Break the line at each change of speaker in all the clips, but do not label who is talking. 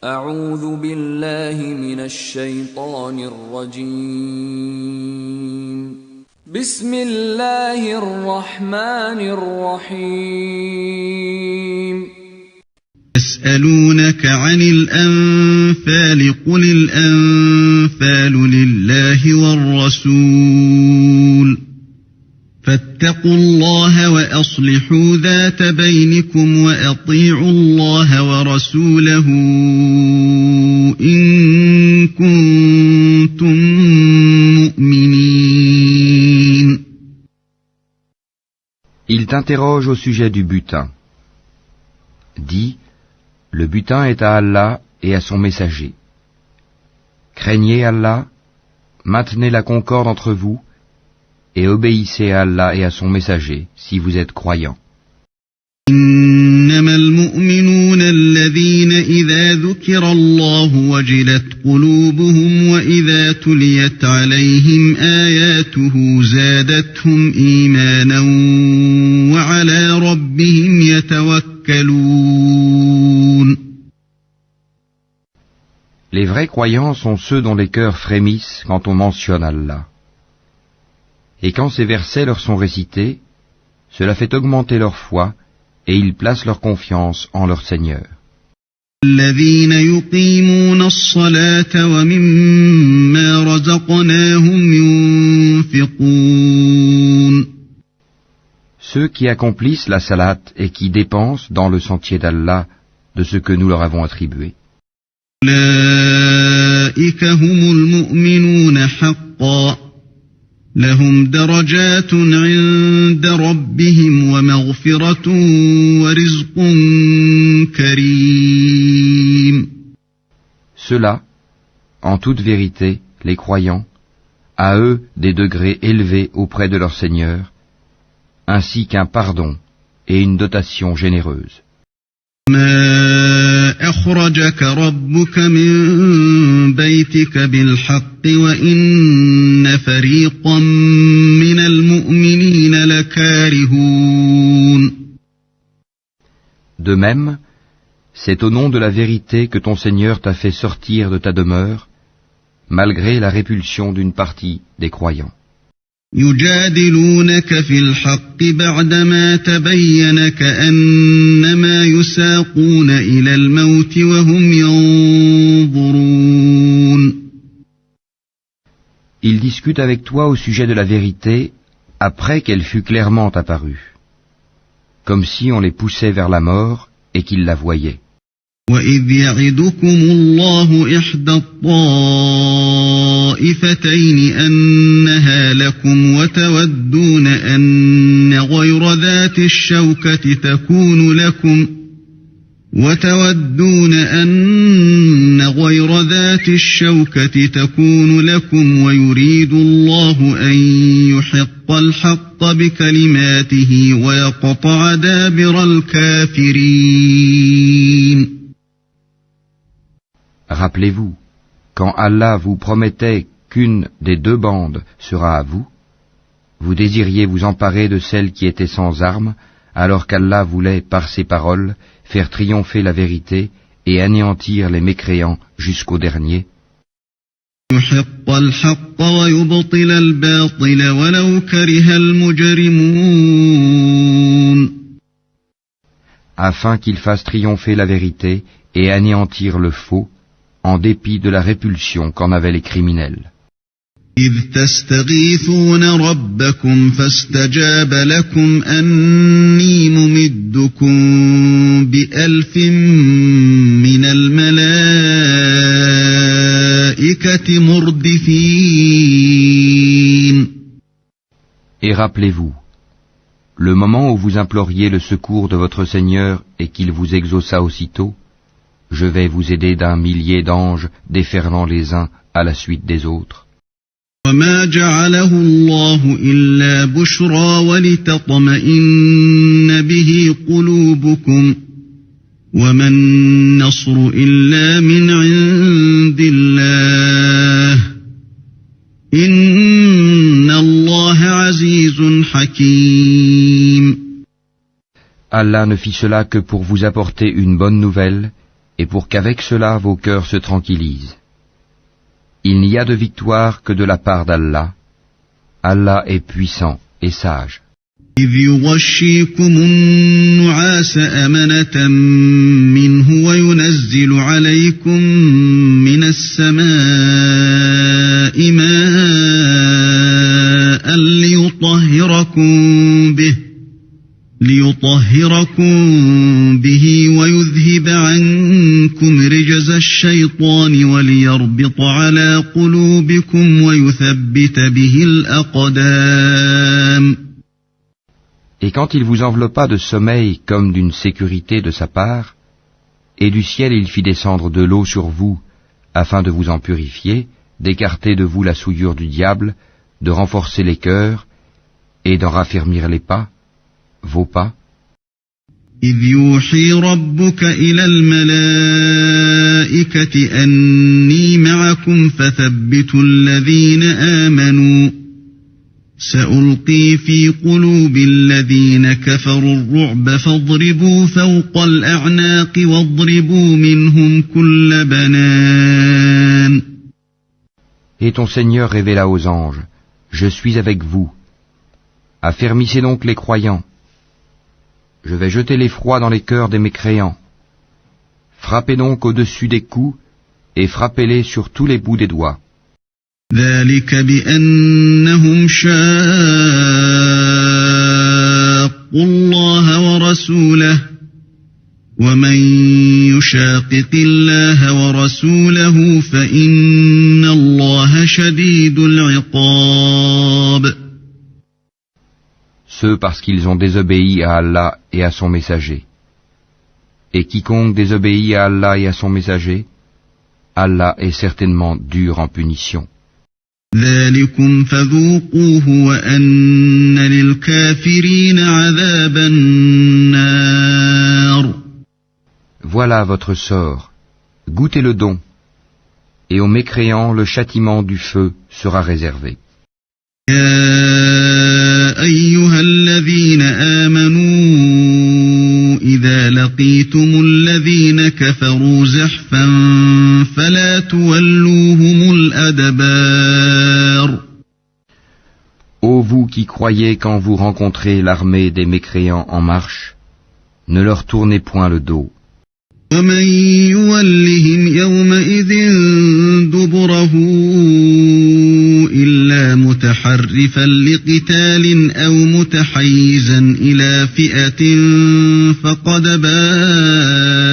أعوذ بالله من الشيطان الرجيم بسم الله الرحمن الرحيم
يسألونك عن الأنفال قل الأنفال لله والرسول فاتقوا الله وأصلحوا ذات بينكم وأطيعوا الله ورسوله إن كنتم مؤمنين.
Il t'interroge au sujet du butin. Dis, le butin est à Allah et à son messager. Craignez Allah, maintenez la concorde entre vous, et obéissez à Allah et à son messager, si vous êtes croyants.
إنما المؤمنون الذين إذا ذكر الله وجلت قلوبهم وإذا تليت عليهم آياته زادتهم إيمانا وعلى ربهم يتوكلون.
Les vrais croyants sont ceux dont les cœurs frémissent quand on mentionne Allah. Et quand ces versets leur sont récités, cela fait augmenter leur foi et ils placent leur confiance en leur Seigneur.
الذين يقيمون الصلاة ومما رزقناهم ينفقون.
Ceux qui accomplissent la salat et qui dépensent dans le sentier d'Allah de ce que nous leur avons attribué.
أولئك هم المؤمنون حقا لهم درجات عند ربهم ومغفرة ورزق كريم.
Ceux-là, en toute vérité, les croyants, à eux des degrés élevés auprès de leur Seigneur, ainsi qu'un pardon et une dotation généreuse.
ما أخرجك ربك من بيتك بالحق وإن فريقا من المؤمنين لكارهون.
De même, c'est au nom de la vérité que ton Seigneur t'a fait sortir de ta demeure, malgré la répulsion d'une partie des croyants.
يجادلونك في الحق بعدما تبين كأنما يساقون إلى الموت وهم ينظرون.
Ils discutent avec toi au sujet de la vérité après qu'elle fut clairement apparue, comme si on les poussait vers la mort et qu'ils la voyaient.
وَإِذْ يَعِدُكُمُ اللَّهُ إِحْدَى الطَّائِفَتَيْنِ أَنَّهَا لَكُمْ وَتَوَدُّونَ أَنَّ غَيْرَ ذَاتِ الشَّوْكَةِ تَكُونُ لَكُمْ وَيُرِيدُ اللَّهُ أَن يُحِقَّ الْحَقَّ بِكَلِمَاتِهِ وَيَقْطَعَ دَابِرَ الْكَافِرِينَ.
Rappelez-vous, quand Allah vous promettait qu'une des deux bandes sera à vous, vous désiriez vous emparer de celle qui était sans armes, alors qu'Allah voulait, par ses paroles, faire triompher la vérité et anéantir les mécréants jusqu'au dernier. Afin qu'il fasse triompher la vérité et anéantir le faux, en dépit de la répulsion qu'en avaient les criminels.
إذ تستغيثون ربكم فاستجاب لكم أني ممدكم بألف من الملائكة مردفين.
Et rappelez-vous, le moment où vous imploriez le secours de votre Seigneur et qu'il vous exauça aussitôt, je vais vous aider d'un millier d'anges déferlant les uns à la suite des autres.
وما جعله الله إلا بشرى ولتطمئن به قلوبكم وما النصر إلا من عند الله إن الله عزيز حكيم.
Allah ne fit cela que pour vous apporter une bonne nouvelle et pour qu'avec cela vos cœurs se tranquillisent. Il n'y a de victoire que de la part d'Allah. Allah est puissant et sage.
إذ يغشيكم النعاس أمنة منه وينزل عليكم من السماء ماء ليطهركم به ويذهب عنكم رجز الشيطان وليربط على قلوبكم ويثبت به الأقدام.
Et quand il vous enveloppa de sommeil comme d'une sécurité de sa part, et du ciel il fit descendre de l'eau sur vous, afin de vous en purifier, d'écarter de vous la souillure du diable, de renforcer les cœurs, et d'en raffermir les pas, vos pas.
إذ يوحي ربك إلى الملائكة أني معكم فثبتوا الذين آمنوا سألقي في قلوب الذين كفروا الرعب فاضربوا فوق الأعناق واضربوا منهم كل بنان.
Et ton Seigneur révéla aux anges, je suis avec vous. Affermissez donc les croyants. Je vais jeter l'effroi dans les cœurs des mécréants. Frappez donc au-dessus des coups et frappez-les sur tous les bouts des doigts.
ذلك بأنهم شاقوا الله ورسوله ومن يشاقق الله ورسوله فإن الله شديد العقاب.
Ceux parce qu'ils ont désobéi à Allah et à son messager. Et quiconque désobéit à Allah et à son messager, Allah est certainement dur en punition.
ذلكم فذوقوه وأن للكافرين عذاب النار.
Voilà votre sort, goûtez-le donc, et aux mécréants le châtiment du feu sera réservé.
يا أيها الذين آمنوا إذا لقيتم الذين كفروا زحفا فلا تولوهم الأدبار.
Ô vous qui croyez quand vous rencontrez l'armée des mécréants en marche, ne leur tournez point le dos.
ومن يولهم يومئذ دبره إلا متحرفا لقتال أو متحيزا إلى فئة فقد باء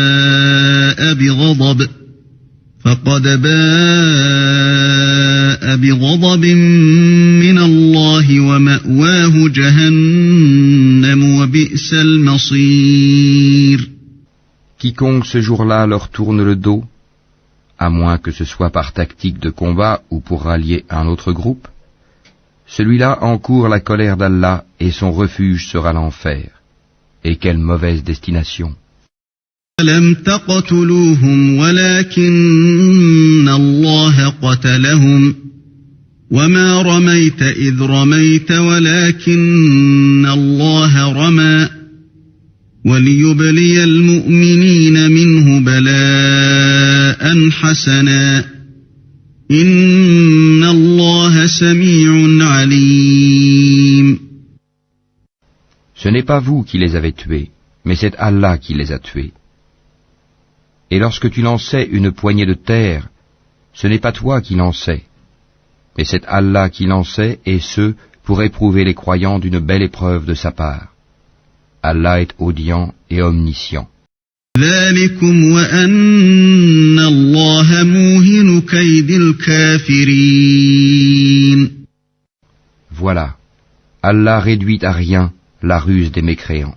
بغضب من الله ومأواه جهنم وبئس المصير.
Quiconque ce jour-là leur tourne le dos, à moins que ce soit par tactique de combat ou pour rallier un autre groupe, celui-là encourt la colère d'Allah et son refuge sera l'enfer. Et quelle mauvaise destination!
لم تقتلوهم ولكن الله قتلهم وما رميت إذ رميت ولكن الله رمى وليبلي المؤمنين منه بلاء حسنا إن الله سميع عليم.
Ce n'est pas vous qui les avez tués, mais c'est Allah qui les a tués. Et lorsque tu lançais une poignée de terre, ce n'est pas toi qui lançais, mais c'est Allah qui lançait, et ce, pour éprouver les croyants d'une belle épreuve de sa part. Allah est audient et omniscient.
ذلكم وأن الله موهن كيد الكافرين.
Voilà, Allah réduit à rien la ruse des mécréants.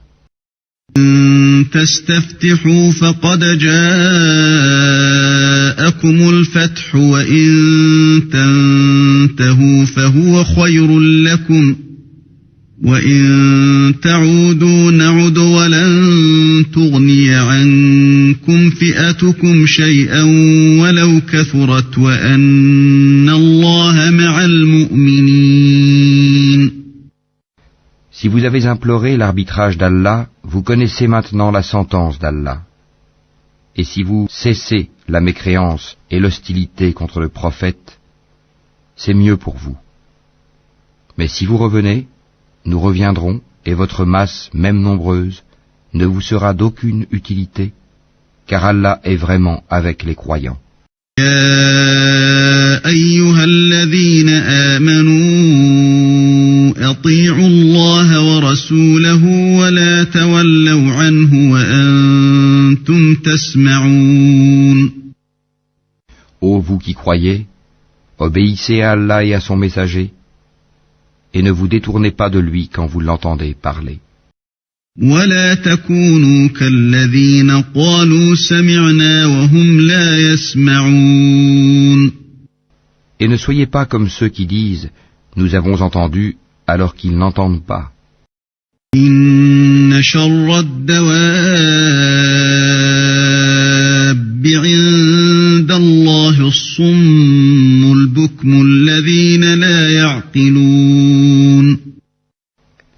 تستفتحوا فقد جاءكم الفتح وإن تنتهوا فهو خير لكم وإن تعودوا نعد ولن تغني عنكم فئتكم شيئا ولو كثرت وأن الله مع المؤمنين.
Si vous avez imploré l'arbitrage d'Allah, vous connaissez maintenant la sentence d'Allah. Et si vous cessez la mécréance et l'hostilité contre le prophète, c'est mieux pour vous. Mais si vous revenez, nous reviendrons, et votre masse, même nombreuse, ne vous sera d'aucune utilité, car Allah est vraiment avec les croyants.
يا أيها الذين آمنوا أطيعوا الله ورسوله ولا تولوا عنه وأنتم تسمعون.
Ô vous qui croyez, obéissez à Allah et à son messager, et ne vous détournez pas de lui quand vous l'entendez parler.
ولا تكونوا كالذين قالوا سمعنا وهم لا يسمعون.
Et ne soyez pas comme ceux qui disent « Nous avons entendu » alors qu'ils n'entendent pas.
إن شر الدواب عند الله الصم البكم الذين لا يعقلون.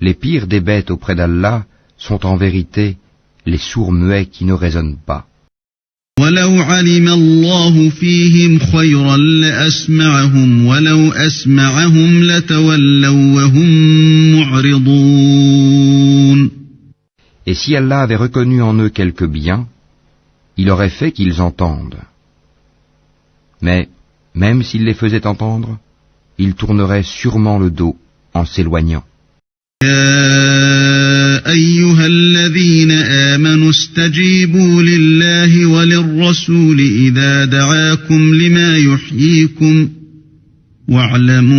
Les pires des bêtes auprès d'Allah sont en vérité les sourds muets qui ne raisonnent pas.
ولو علم الله فيهم خيرا لأسمعهم ولو أسمعهم لتولوا وهم معرضون.
Et si Allah avait reconnu en eux quelque bien, il aurait fait qu'ils entendent. Mais, même s'il les faisait entendre, ils tourneraient sûrement le dos en s'éloignant.
يا أيها الذين آمنوا استجيبوا لله وللرسول إذا دعاكم لما يحييكم واعلموا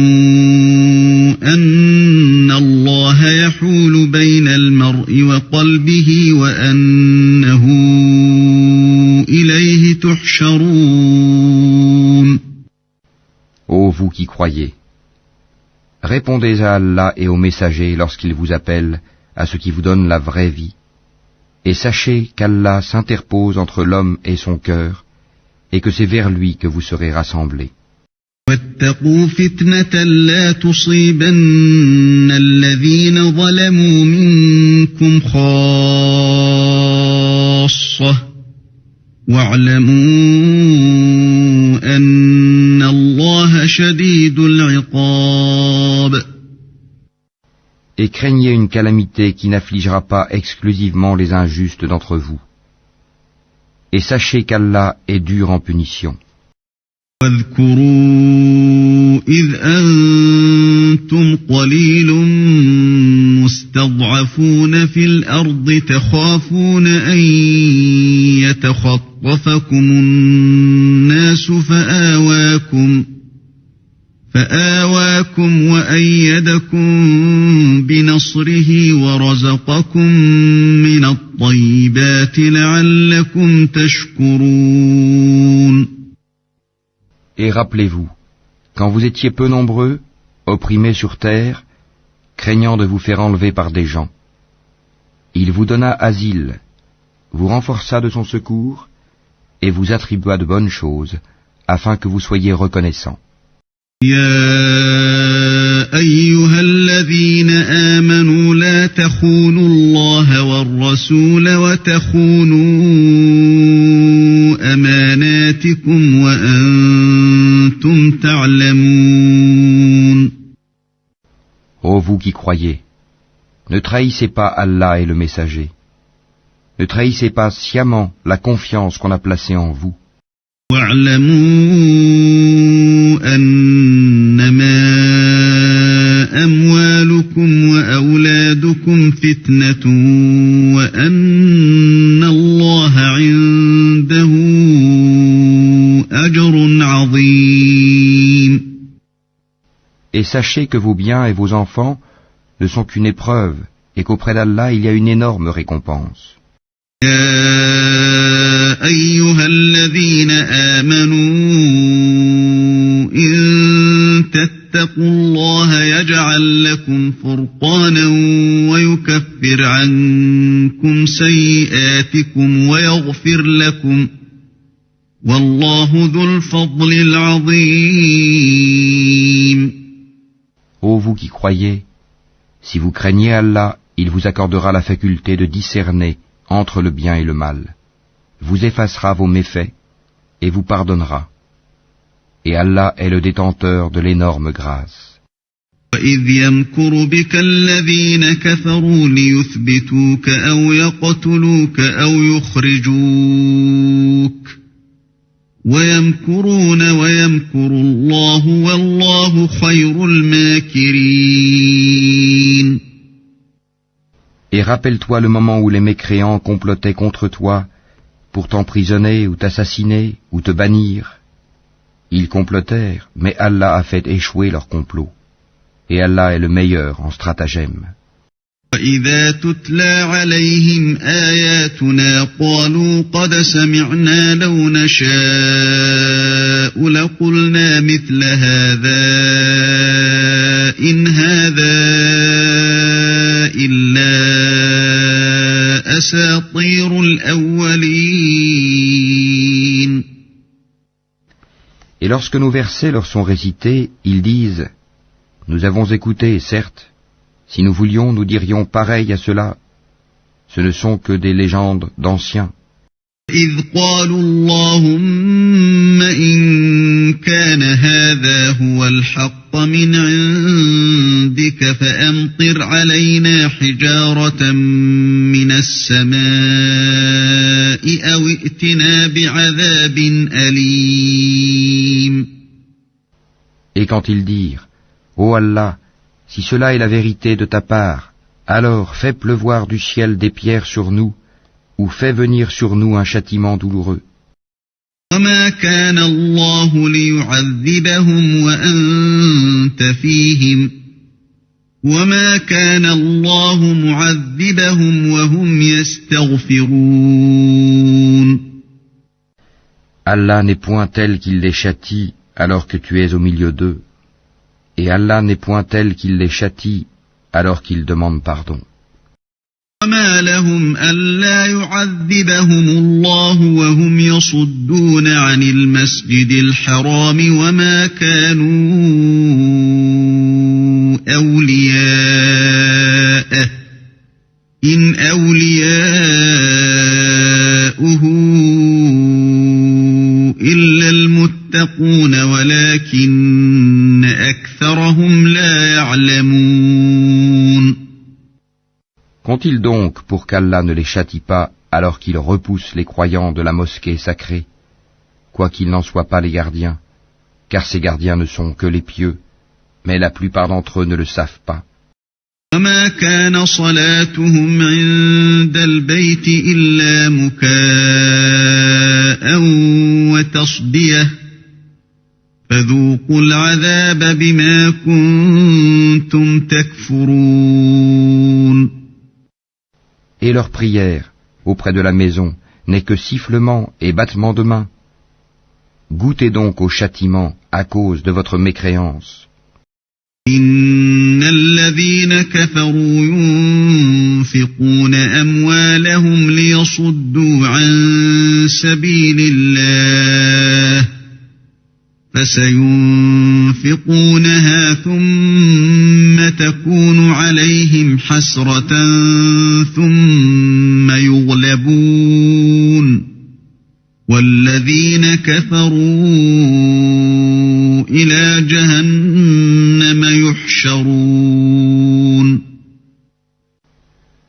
أن الله يحول بين المرء وقلبه وأنه إليه تحشرون.
Ô vous qui croyez, répondez à Allah et aux messagers lorsqu'ils vous appellent à ce qui vous donne la vraie vie, et sachez qu'Allah s'interpose entre l'homme et son cœur, et que c'est vers lui que vous serez rassemblés.
واتقوا فتنة لا تصيبن الذين ظلموا منكم خاصة واعلموا أن الله شديد العقاب.
Et craignez une calamité qui n'affligera pas exclusivement les injustes d'entre vous. Et sachez qu'Allah est dur en punition.
واذكروا إذ أنتم قليل مستضعفون في الأرض تخافون أن يتخطفكم الناس فآواكم وأيدكم بنصره ورزقكم من الطيبات لعلكم تشكرون.
Et rappelez-vous, quand vous étiez peu nombreux, opprimés sur terre, craignant de vous faire enlever par des gens, il vous donna asile, vous renforça de son secours, et vous attribua de bonnes choses, afin que vous soyez reconnaissants.
يا أيها الذين آمنوا لا تخونوا الله والرسول وتخونوا أماناتكم وأنتم تعلمون.
Ô vous qui croyez, ne trahissez pas Allah et le messager. Ne trahissez pas sciemment la confiance qu'on a placée en vous.
واعلموا أنما أموالكم وأولادكم فتنة وأن الله عنده أجر عظيم.
Et sachez que vos biens et vos enfants ne sont qu'une épreuve, et qu'auprès d'Allah il y a une énorme récompense.
يا أيها الذين آمنوا إن تتقوا الله يجعل لكم فرقانا ويكفر عنكم سيئاتكم ويغفر لكم والله ذو الفضل العظيم.
Ô vous qui croyez, si vous craignez Allah, il vous accordera la faculté de discerner entre le bien et le mal. vous effacera vos méfaits et vous pardonnera. Et Allah est le détenteur de l'énorme grâce.
وَإِذْ يَمْكُرُ بِكَ الَّذِينَ كَفَرُوا لِيُثْبِتُوكَ أَوْ يَقْتُلُوكَ أَوْ يُخْرِجُوكَ وَيَمْكُرُونَ وَيَمْكُرُ اللَّهُ وَاللَّهُ خَيْرُ الْمَاكِرِينَ.
Et rappelle-toi le moment où les mécréants complotaient contre toi pour t'emprisonner ou t'assassiner ou te bannir. Ils complotèrent, mais Allah a fait échouer leur complot. Et Allah est le meilleur en stratagème.
وَإِذَا تُتْلَى عَلَيْهِمْ آيَاتُنَا قَالُوا قَدْ سَمِعْنَا لَوْ نَشَاءُ لَقُلْنَا مِثْلَ هَذَا إِنْ هَذَا إِلَّا أَسَاطِيرُ الْأَوَّلِينَ.
Et lorsque nos versets leur sont récités, ils disent « Nous avons écouté, certes. Si nous voulions, nous dirions pareil à cela. Ce ne sont que des légendes d'anciens. »
إِذْ قَالُوا اللَّهُمَّ إِن كَانَ هَذَا هُوَ الْحَقَّ مِنْ عِندِكَ فَأَمْطِرْ عَلَيْنَا حِجَارَةً مِنَ السَّمَاءِ أَوْ ائْتِنَا بِعَذَابٍ أَلِيمٍ.
Et quand ils dirent « Ô Allah, si cela est la vérité de ta part, alors fais pleuvoir du ciel des pierres sur nous, ou fais venir sur nous un châtiment douloureux. »
وَمَا كَانَ اللَّهُ لِيُعَذِّبَهُمْ وَأَنْتَ فِيهِمْ وَمَا كَانَ اللَّهُ مُعَذِّبَهُمْ وَهُمْ يَسْتَغْفِرُونَ.
Allah n'est point tel qu'il les châtie alors que tu es au milieu d'eux, et Allah n'est point tel qu'il les châtie alors qu'ils demandent pardon.
وَمَا لَهُمْ أَلَّا يُعَذِّبَهُمُ اللَّهُ وَهُمْ يَصُدُّونَ عَنِ الْمَسْجِدِ الْحَرَامِ وَمَا كَانُوا أَوْلِيَاءَهُ إِنْ أَوْلِيَاؤُهُ إِلَّا الْمُتَّقُونَ وَلَكِنَّ أَكْثَرَهُمْ لَا يَعْلَمُونَ.
Qu'ont-ils donc pour qu'Allah ne les châtie pas alors qu'ils repoussent les croyants de la mosquée sacrée, quoiqu'ils n'en soient pas les gardiens, car ces gardiens ne sont que les pieux, mais la plupart d'entre eux ne le savent pas.
وَمَا كَانَ صَلَاتُهُمْ عِندَ الْبَيْتِ إِلَّا مُكَاءً وَتَصْدِيَةً فَذُوقُوا الْعَذَابَ بِمَا كُنتُمْ تَكْفُرُونَ.
Et leur prière, auprès de la maison, n'est que sifflement et battement de mains. Goûtez donc au châtiment à cause de votre mécréance.
إِنَّ الَّذِينَ كَفَرُوا يُنْفِقُونَ أَمْوَالَهُمْ لِيَصُدُّوا عَنْ سَبِيلِ اللَّهِ فَسَيُنْفِقُونَهَا ثُمَّ تَكُونُ عَلَيْهِمْ حَسْرَةً ثُمَّ يُغْلَبُونَ وَالَّذِينَ كَفَرُوا إِلَى جَهَنَّمَ يُحْشَرُونَ.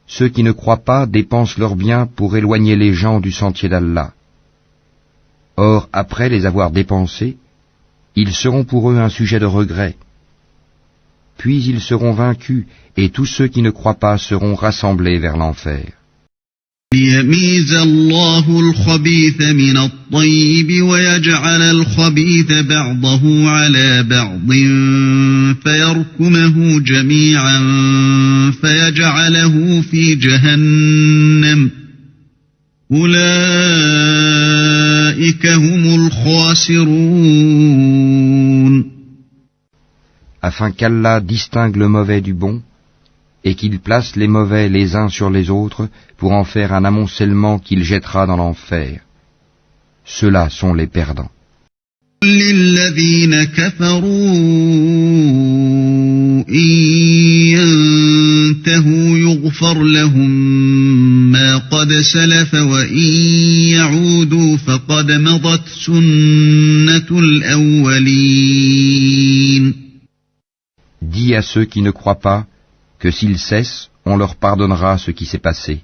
Ceux qui ne croient pas dépensent leurs biens pour éloigner les gens du sentier d'Allah. Or, après les avoir dépensés, ils seront pour eux un sujet de regret. Puis ils seront vaincus, et tous ceux qui ne croient pas seront rassemblés vers l'enfer.
لِيَمِيزَ اللَّهُ الْخَبِيثَ مِنَ الطَّيِّبِ وَيَجْعَلَ الْخَبِيثَ بَعْضَهُ عَلَى بَعْضٍ فَيَرْكُمَهُ جَمِيعًا فَيَجْعَلَهُ فِي جَهَنَّمَ أُولَئِكَ هُمُ الْخَاسِرُونَ.
Afin qu'Allah distingue le mauvais du bon, et qu'il place les mauvais les uns sur les autres pour en faire un amoncellement qu'il jettera dans l'enfer. Ceux-là sont les perdants.
لِلَّذِينَ كَفَرُوا إِن يَنْتَهُوا يُغْفَرْ لَهُم مَّا قد سلف وإن يعودوا فقد مضت سنة الأولين.
Dis à ceux qui ne croient pas que s'ils cessent, on leur pardonnera ce qui s'est passé.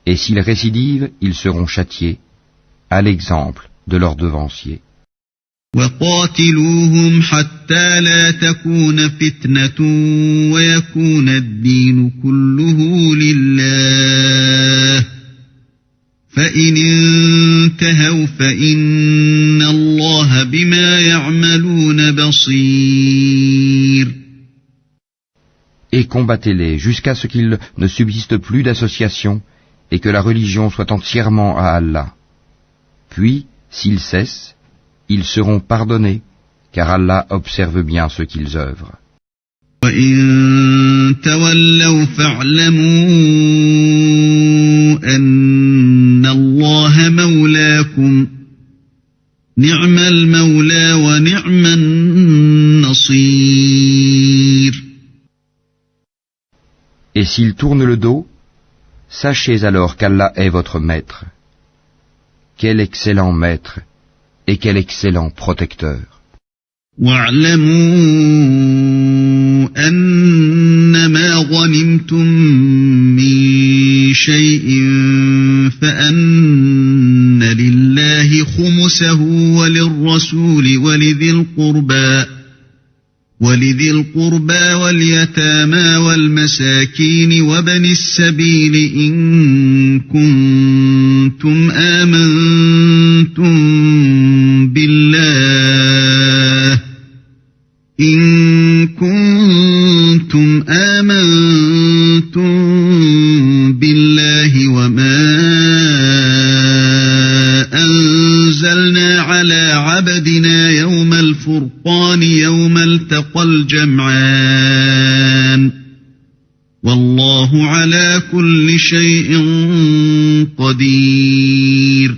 Et s'ils récidivent, ils seront châtiés, à l'exemple de leurs devanciers.
وقاتلوهم حتى لا تكون فتنة ويكون الدين كله لله فإن انتهوا فإن الله بما يعملون بصير.
Et combattez-les jusqu'à ce qu'il ne subsiste plus d'association et que la religion soit entièrement à Allah. Puis, s'ils cessent, ils seront pardonnés, car Allah observe bien ce qu'ils œuvrent.
وَإِن تَوَلَّوْا فَاعْلَمُوا أَنَّ اللَّهَ مَوْلَاكُمْ نِعْمَ الْمَوْلَى وَنِعْمَ النَّصِيرُ.
Et s'ils tournent le dos, sachez alors qu'Allah est votre maître. Quel excellent maître et quel excellent protecteur.
وَاعْلَمُوا أَنَّمَا غَنِمْتُم مِّن شَيْءٍ فَأَنَّ لِلَّهِ خُمُسَهُ وَلِلرَّسُولِ وَلِذِي الْقُرْبَى وَالْيَتَامَى وَالْمَسَاكِينِ وَابْنِ السَّبِيلِ إِن كُنتُمْ آمَنتُم بالله وما أنزلنا على عبدنا يوم الفرقان يوم التقى الجمعان والله على كل شيء قدير.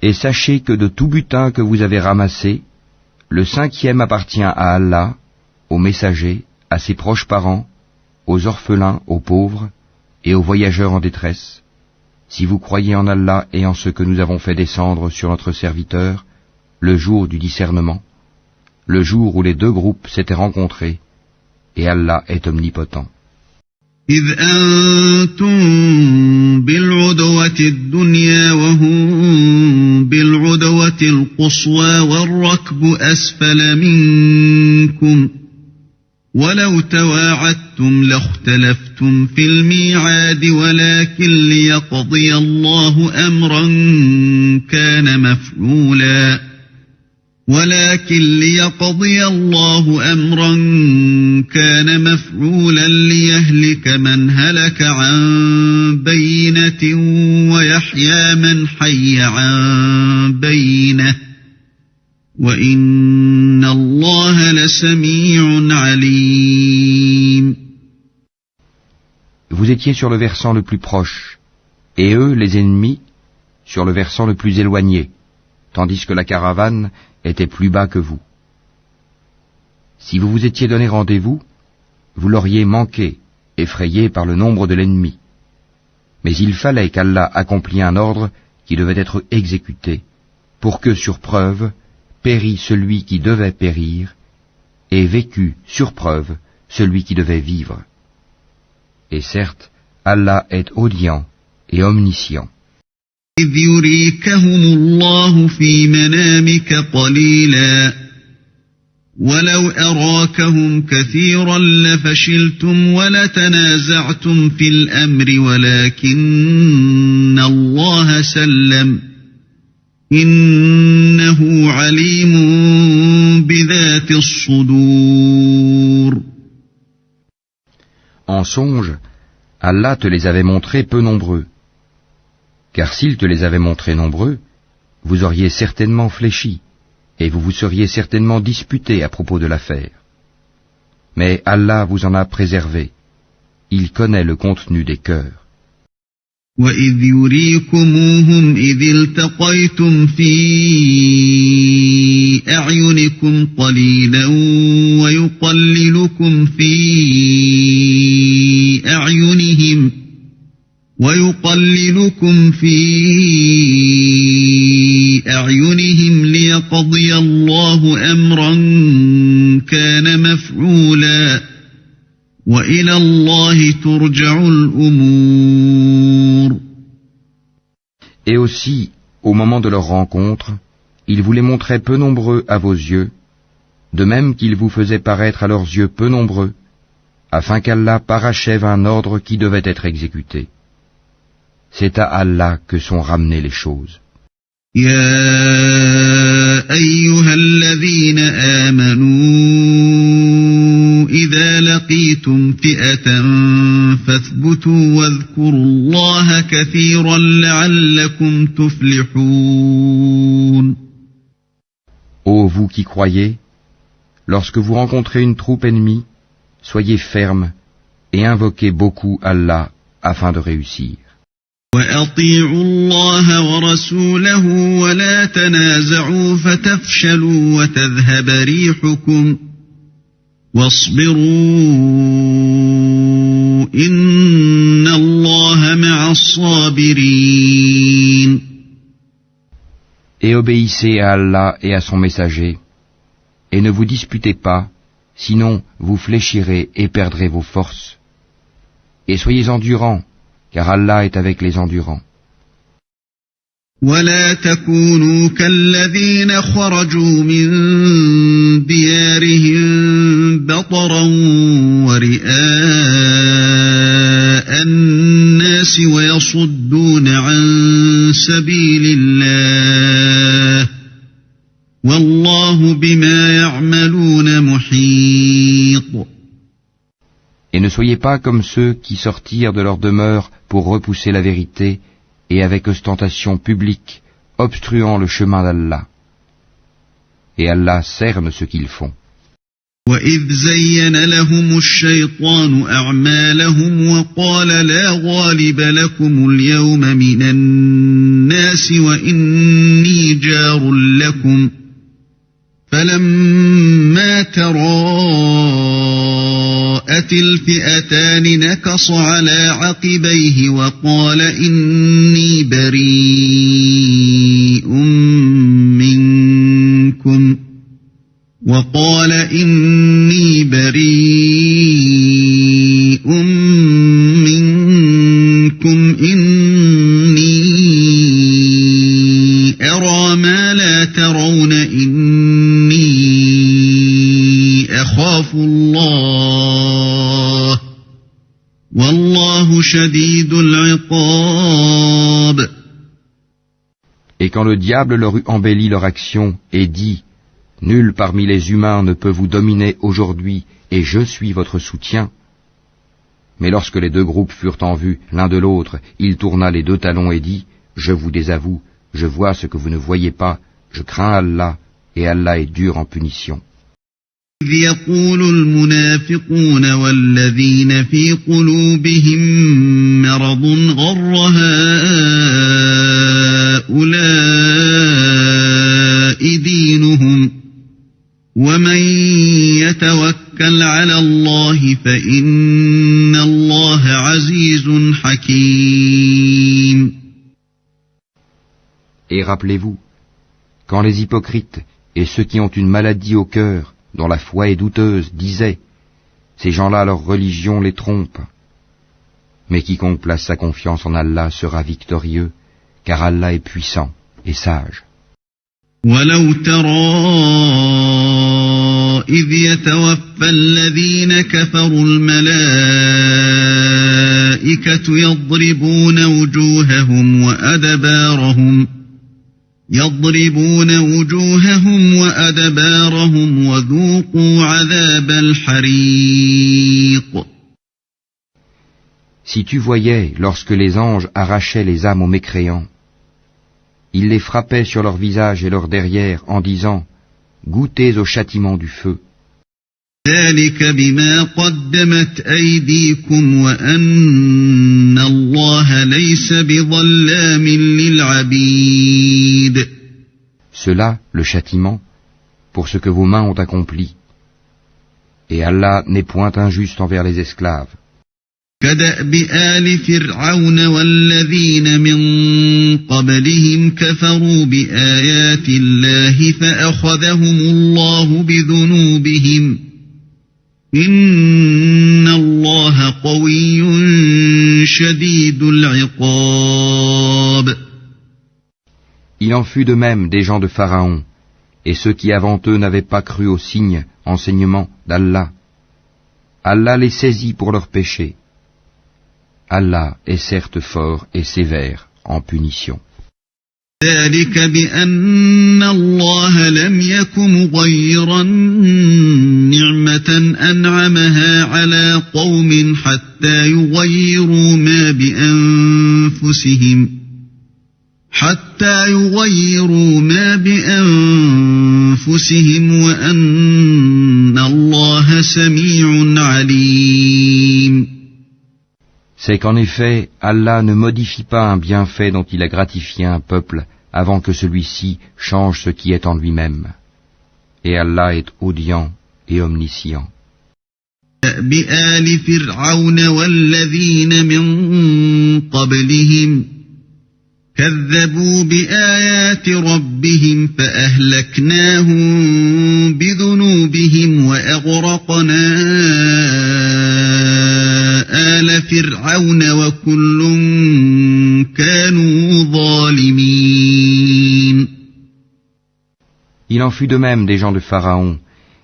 Et sachez que de tout butin que vous avez ramassé, le 5e appartient à Allah, aux messagers, à ses proches parents, aux orphelins, aux pauvres et aux voyageurs en détresse, si vous croyez en Allah et en ce que nous avons fait descendre sur notre serviteur, le jour du discernement, le jour où les deux groupes s'étaient rencontrés, et Allah est omnipotent.
إذ أنتم بالعدوة الدنيا وهم بالعدوة القصوى والركب أسفل منكم ولو تواعدتم لاختلفتم في الميعاد ولكن ليقضي الله أمرا كان مفعولا ليهلك من هلك عن بينة ويحيى من حي عن بينة وإن الله لسميع عليم.
Vous étiez sur le versant le plus proche, et eux, les ennemis, sur le versant le plus éloigné, tandis que la caravane était plus bas que vous. Si vous vous étiez donné rendez-vous, vous l'auriez manqué, effrayé par le nombre de l'ennemi. Mais il fallait qu'Allah accomplît un ordre qui devait être exécuté, pour que, sur preuve, périt celui qui devait périr, et vécut, sur preuve, celui qui devait vivre. Et certes, Allah est audient et omniscient.
إذ يريكهم الله في منامك قليلا ولو أراكهم كثيرا لفشلتم ولتنازعتم في الأمر ولكن الله سلم إنه عليم بذات الصدور.
En songe, Allah te les avait montrés peu nombreux. Car s'il te les avait montrés nombreux, vous auriez certainement fléchi, et vous vous seriez certainement disputé à propos de l'affaire. Mais Allah vous en a préservé. Il connaît le contenu des cœurs.
وَإِذْ يُرِيكُمُوهُمْ إِذِ الْتَقَيْتُمْ فِي أَعْيُنِكُمْ قَلِيلًا وَيُقَلِّلُكُمْ فِي أَعْيُنِهِمْ ويقللكم في أعينهم ليقضي الله أمرا كان مفعولا وإلى الله ترجع الأمور.
Et aussi, au moment de leur rencontre, il vous les montrait peu nombreux à vos yeux, de même qu'il vous faisait paraître à leurs yeux peu nombreux, afin qu'Allah parachève un ordre qui devait être exécuté. C'est à Allah que sont ramenées les choses.
يا أيها الذين آمنوا إذا لقيتم فئة فاثبتوا واذكروا الله كثيرا لعلكم تفلحون.
Ô vous qui croyez, lorsque vous rencontrez une troupe ennemie, soyez fermes et invoquez beaucoup Allah afin de réussir.
وأطيعوا الله ورسوله ولا تنازعوا فتفشلوا وتذهب ريحكم واصبروا إن الله مع الصابرين.
Et obéissez à Allah et à son messager, et ne vous disputez pas, sinon vous fléchirez et perdrez vos forces. Et soyez endurants, car Allah est avec les endurants.
ولا تكونوا كالذين خرجوا من ديارهم بطرا ورئاء الناس ويصدون عن سبيل الله والله بما يعملون محيط.
Et ne soyez pas comme ceux qui sortirent de leur demeure pour repousser la vérité et avec ostentation publique, obstruant le chemin d'Allah. Et Allah cerne ce qu'ils font.
وَإِذْ زَيَّنَ لَهُمُ الشَّيْطَانُ أَعْمَالَهُمْ وَقَالَ لَا غَالِبَ لَكُمُ الْيَوْمَ مِنَ النَّاسِ وَإِنِّي جَارٌ لَكُمْ فَلَمَّا تَرَاءَتِ الْفِئَتَانِ نَكَصَ عَلَى عَقِبَيْهِ وَقَالَ إِنِّي بَرِيءٌ منكم إني أرى ما لا ترون إني أخاف الله والله شديد العقاب.
Et quand le diable leur eut embelli leur action et dit « Nul parmi les humains ne peut vous dominer aujourd'hui, et je suis votre soutien », mais lorsque les deux groupes furent en vue l'un de l'autre, il tourna les deux talons et dit « Je vous désavoue, je vois ce que vous ne voyez pas, je crains Allah, et Allah est dur en punition. »
إذ يقول المنافقون والذين في قلوبهم مرض غر هؤلاء دينهم ومن يتوكل على الله فإن الله عزيز حكيم.
Et rappelez-vous, quand les hypocrites et ceux qui ont une maladie au cœur, dont la foi est douteuse, disaient « Ces gens-là, leur religion les trompe. » Mais quiconque place sa confiance en Allah sera victorieux, car Allah est puissant et sage.
وَلَوْ تَرَى إِذْ يَتَوَفَّى الَّذِينَ كَفَرُوا الْمَلَائِكَةُ يَضْرِبُونَ وُجُوهَهُمْ وَأَدْبَارَهُمْ وَذُوقُوا عَذَابَ الْحَرِيقِ.
Si tu voyais lorsque les anges arrachaient les âmes aux mécréants, ils les frappaient sur leur visage et leur derrière en disant « Goûtez au châtiment du feu. »
ذلك بما قدمت أيديكم وأن الله ليس بظلام للعبيد.
Cela, le châtiment, pour ce que vos mains ont accompli. Et Allah n'est point injuste envers les esclaves.
كدأب آل فرعون والذين من قبلهم كفروا بآيات الله فأخذهم الله بذنوبهم إن الله قوي شديد العقاب.
Il en fut de même des gens de Pharaon, et ceux qui avant eux n'avaient pas cru aux signes, enseignements d'Allah. Allah les saisit pour leurs péchés. Allah est certes fort et sévère en punition.
ذلك بأن الله لم يك مغيرا نعمة أنعمها على قوم حتى يغيروا ما بأنفسهم وأن الله سميع عليم.
C'est qu'en effet, Allah ne modifie pas un bienfait dont il a gratifié un peuple avant que celui-ci change ce qui est en lui-même. Et Allah est audient et omniscient.
بآل فرعون والذين من قبلهم كذبوا بآيات ربهم فأهلكناهم بذنوبهم وأغرقنا آل فرعون وكل كانوا ظالمين.
Il en fut de même des gens de Pharaon,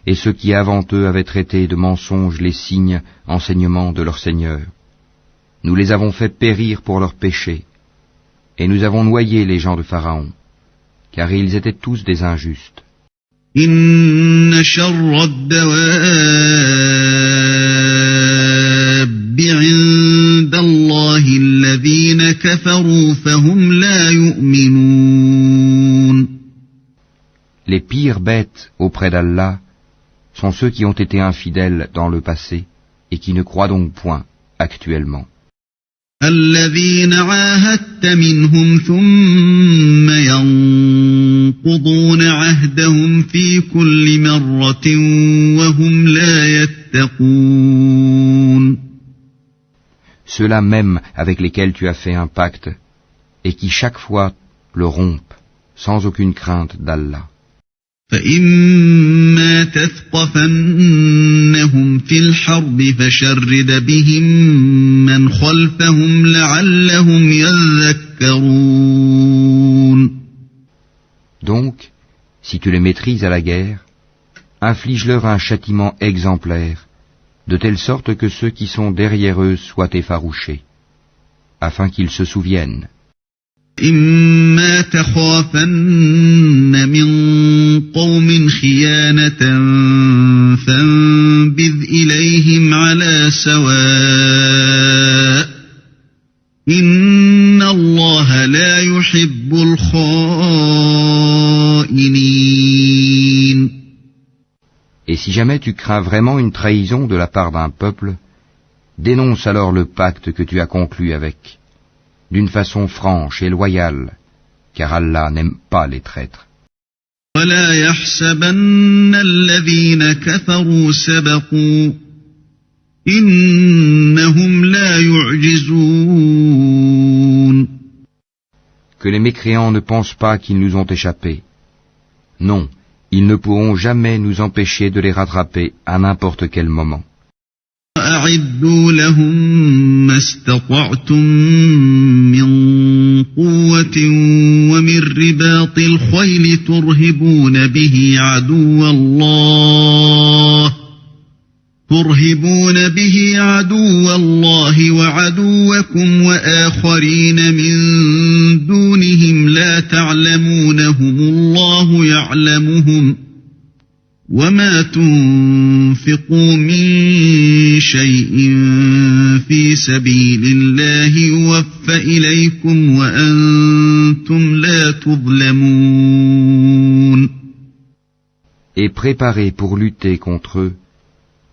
et ceux qui avant eux avaient traité de mensonges les signes, enseignements de leur Seigneur. Nous les avons fait périr pour leurs péchés, et nous avons noyé les gens de Pharaon, car ils étaient tous des injustes.
إن شر الدواب عند الله الذين كفروا فهم لا يؤمنون.
Les pires bêtes auprès d'Allah sont ceux qui ont été infidèles dans le passé et qui ne croient donc point actuellement.
الذين عاهدت منهم ثم ينقضون عهدهم في كل مرة وهم لا يتقون.
Ceux-là même avec lesquels tu as fait un pacte et qui chaque fois le rompent sans aucune crainte d'Allah.
فإما تثقفنهم في الحرب فشرد بهم من خلفهم لعلهم يذكرون.
Donc, si tu les maîtrises à la guerre, inflige-leur un châtiment exemplaire, de telle sorte que ceux qui sont derrière eux soient effarouchés, afin qu'ils se souviennent.
إما تخافن من قوم خيانة فانبذ إليهم على سواء إن الله لا يحب الخائنين.
Et si jamais tu crains vraiment une trahison de la part d'un peuple, dénonce alors le pacte que tu as conclu avec, d'une façon franche et loyale, car Allah n'aime pas les traîtres.
ولا يحسبن الذين كفروا سبقوا إنهم لا يعجزون.
Que les mécréants ne pensent pas qu'ils nous ont échappé. Non, ils ne pourront jamais nous empêcher de les rattraper à n'importe quel moment.
أعدوا لهم ما استطعتم من قوة ومن رباط الخيل ترهبون به عدو الله وعدوكم وآخرين من دونهم لا تعلمونهم الله يعلمهم وما تنفقوا من شيء في سبيل الله يوفى إليكم وأنتم لا تظلمون.
Et préparez pour lutter contre eux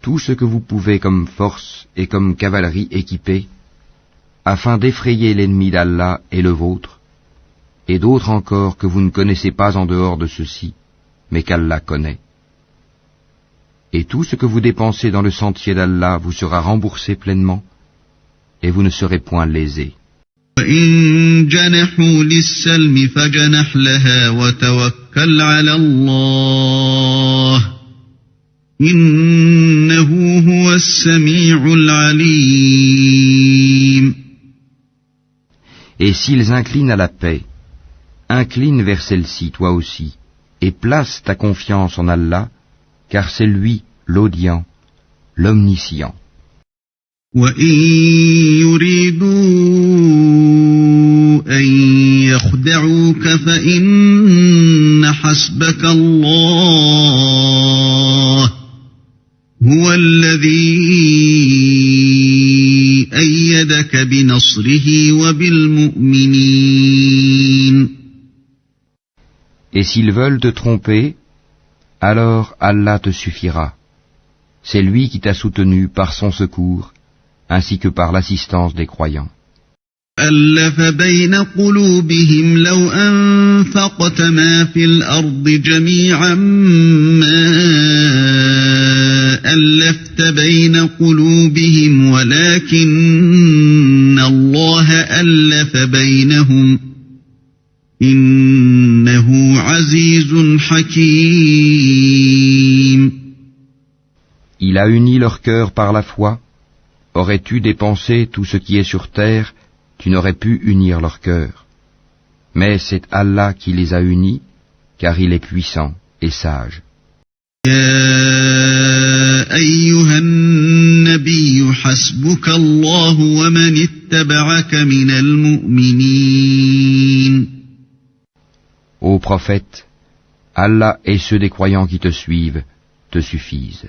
tout ce que vous pouvez comme force et comme cavalerie équipée, afin d'effrayer l'ennemi d'Allah et le vôtre, et d'autres encore que vous ne connaissez pas en dehors de ceux-ci, mais qu'Allah connaît. Et tout ce que vous dépensez dans le sentier d'Allah vous sera remboursé pleinement, et vous ne serez point lésés.
وإن جنحوا للسلم فجنح لها وتوكل على الله إنه هو السميع العليم.
Et s'ils inclinent à la paix, incline vers celle-ci toi aussi, et place ta confiance en Allah, car c'est lui l'audient, l'omniscient.
وإن يريدوا أن يخدعوك فإن حسبك الله هو الذي أيدك بنصره وبالمؤمنين.
Et s'ils veulent te tromper, alors Allah te suffira. C'est lui qui t'a soutenu par son secours, ainsi que par l'assistance des croyants.
ألف بين قلوبهم لو أنفقت ما في الأرض جميعا ما ألفت بين قلوبهم ولكن الله ألف بينهم إنه عزيز حكيم.
Il a uni leur cœur par la foi. Aurais-tu dépensé tout ce qui est sur terre, tu n'aurais pu unir leur cœur. Mais c'est Allah qui les a unis, car il est puissant et sage.
يا أيها النبي حسبك الله ومن اتبعك من المؤمنين.
Ô prophète, Allah et ceux des croyants qui te suivent te suffisent.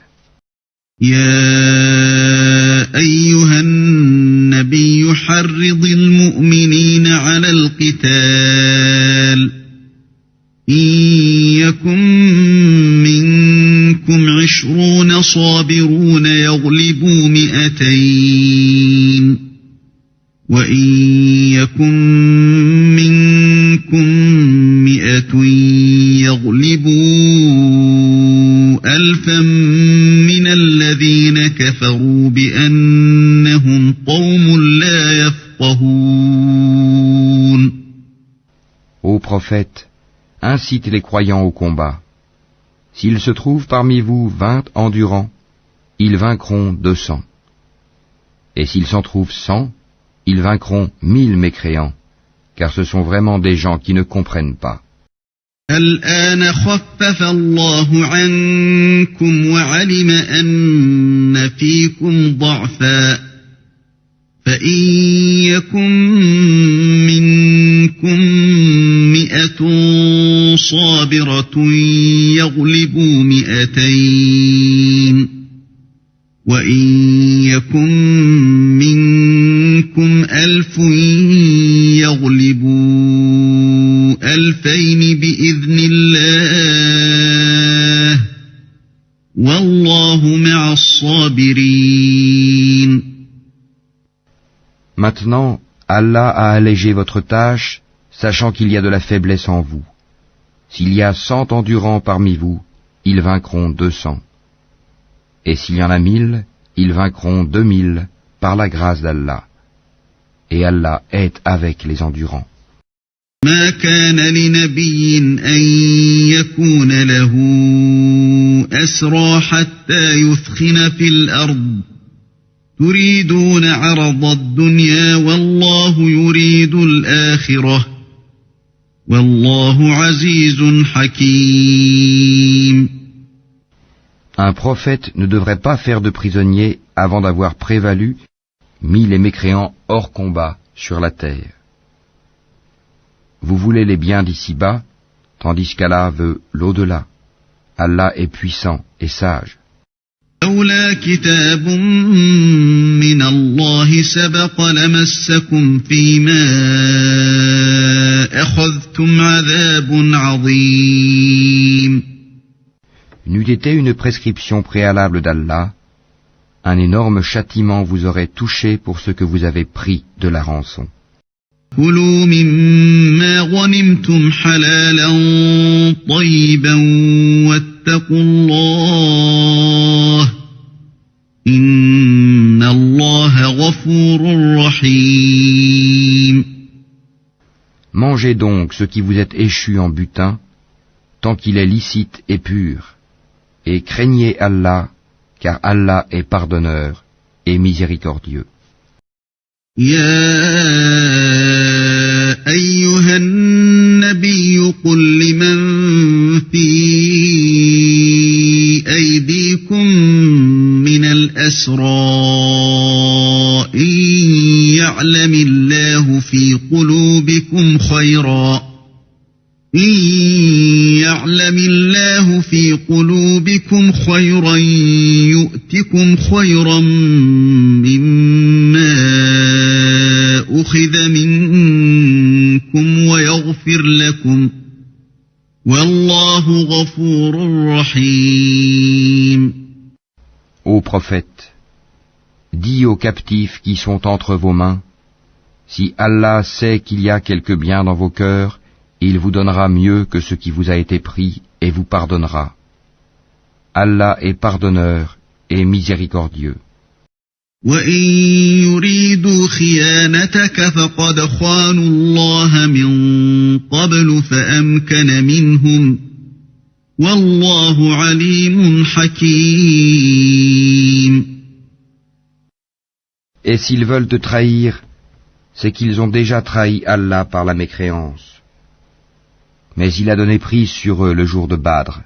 يا أيها النبي حرض المؤمنين على القتال إن يكن منكم 20 صابرون يغلبوا 200 وإن يكن منكم 100 يغلبوا 1000 من الذين كفروا بأنهم قوم لا يفقهون.
Ô prophète, incite les croyants au combat. S'il se trouve parmi vous 20 endurants, ils vaincront 200. Et s'il s'en trouve 100, ils vaincront 1000 mécréants, car ce sont vraiment des gens qui ne comprennent pas.
الآن خفف الله عنكم وعلم أن فيكم ضعفا فإن يكن منكم 100 صابرة يغلبوا 200 وإن يكن منكم 1000 يغلبوا 2000 بإذن الله والله مع الصابرين.
Maintenant, Allah a allégé votre tâche, sachant qu'il y a de la faiblesse en vous. S'il y a 100 endurants parmi vous, ils vaincront 200. Et s'il y en a 1000, ils vaincront 2000 par la grâce d'Allah. Et Allah est avec les endurants.
ما كان لنبي أن يكون له أسرى حتى يثخن في الأرض تريدون عرض الدنيا والله يريد الآخرة والله عزيز حكيم.
Un prophète ne devrait pas faire de prisonniers avant d'avoir prévalu, mis les mécréants hors combat sur la terre. Vous voulez les biens d'ici-bas, tandis qu'Allah veut l'au-delà. Allah est puissant et sage.
لولا كتاب من الله سبق لمسكم فيما أخذتم عذاب عظيم.
N'eût été une prescription préalable d'Allah, un énorme châtiment vous aurait touché pour ce que vous avez pris de la rançon.
كلوا مما غنمتم حلالا طيبا واتقوا الله إن الله غفور رحيم.
Mangez donc ce qui vous est échu en butin, tant qu'il est licite et pur, et craignez Allah, car Allah est pardonneur et miséricordieux.
يا أيها النبي قل لمن في أيديكم من الأسرى إن يعلم الله في قلوبكم خيرا يؤتكم خيرا مما أخذ منكم ويغفر لكم والله غفور رحيم.
Ô prophète, dis aux captifs qui sont entre vos mains, si Allah sait qu'il y a quelque bien dans vos cœurs, il vous donnera mieux que ce qui vous a été pris et vous pardonnera. Allah est pardonneur et miséricordieux.
وَإِن يُرِيدُوا خِيَانَتَكَ فَقَدْ خَانُوا اللَّهَ مِن قَبْلُ فَأَمْكَنَ مِنْهُمْ وَاللَّهُ عَلِيمٌ حَكِيمٌ.
Et s'ils veulent te trahir, c'est qu'ils ont déjà trahi Allah par la mécréance. Mais il a donné prise sur eux le jour de Badr,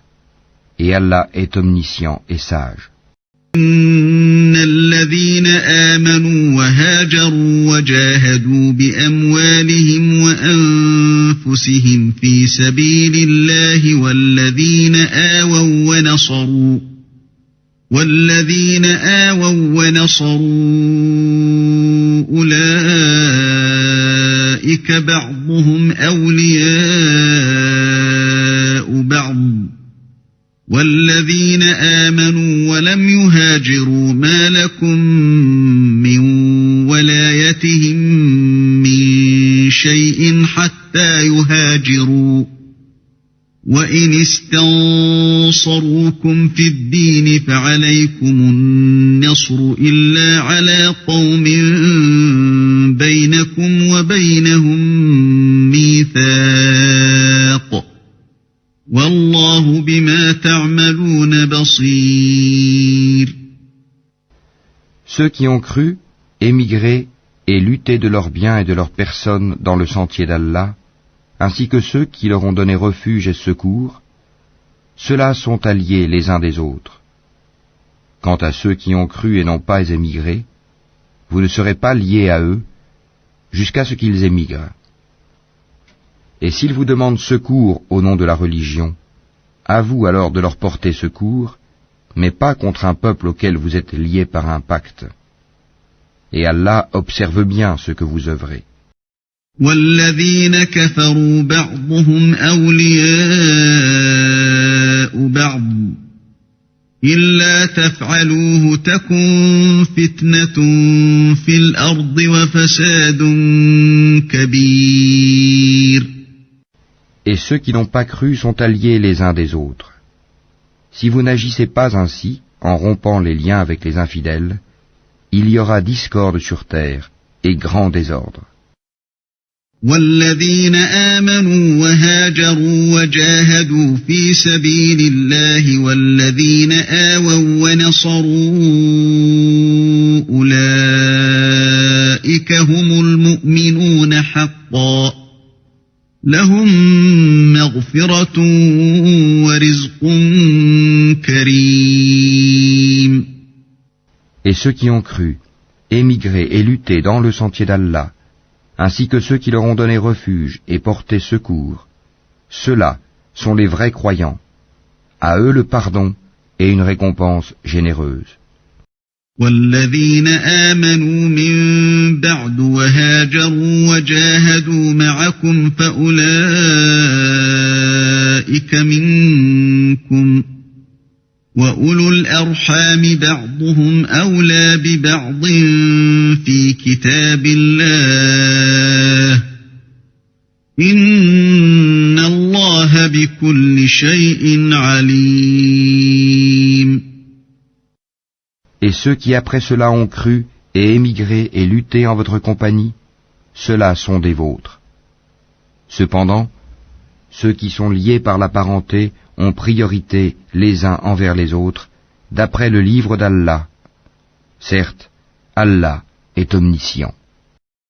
et Allah est omniscient et sage.
إن الذين آمنوا وهاجروا وجاهدوا بأموالهم وأنفسهم في سبيل الله والذين آووا ونصروا أولئك بعضهم أولياء بعض والذين آمنوا ولم يهاجروا ما لكم من ولايتهم من شيء حتى يهاجروا وإن استنصروكم في الدين فعليكم النصر إلا على قوم بينكم وبينهم ميثاق والله بما تعملون بصير.
Ceux qui ont cru, émigré et lutté de leurs biens et de leurs personnes dans le sentier d'Allah, ainsi que ceux qui leur ont donné refuge et secours, ceux-là sont alliés les uns des autres. Quant à ceux qui ont cru et n'ont pas émigré, vous ne serez pas liés à eux jusqu'à ce qu'ils émigrent. Et s'ils vous demandent secours au nom de la religion, à vous alors de leur porter secours, mais pas contre un peuple auquel vous êtes liés par un pacte. Et Allah observe bien ce que vous œuvrez.
والذين كفروا بعضهم أولياء بعض إلا تفعلوه تكن فتنة في الأرض وفساد كبير.
Et ceux qui n'ont pas cru sont alliés les uns des autres. Si vous n'agissez pas ainsi, en rompant les liens avec les infidèles, il y aura discorde sur terre et grand désordre.
والذين آمنوا وهاجروا وجاهدوا في سبيل الله والذين آووا ونصروا أولئك هم المؤمنون حقا لهم مغفرة ورزق كريم.
Et ceux qui ont cru, émigré et lutté dans le sentier d'Allah, ainsi que ceux qui leur ont donné refuge et porté secours, ceux-là sont les vrais croyants. À eux le pardon et une récompense généreuse.
والذين آمنوا من بعد وهاجروا وجاهدوا معكم فأولئك منكم وأولو الأرحام بعضهم أولى ببعض في كتاب الله إن الله بكل شيء عليم.
Et ceux qui après cela ont cru, et émigrer et lutter en votre compagnie, ceux-là sont des vôtres. Cependant, ceux qui sont liés par la parenté ont priorité les uns envers les autres, d'après le livre d'Allah. Certes, Allah est omniscient.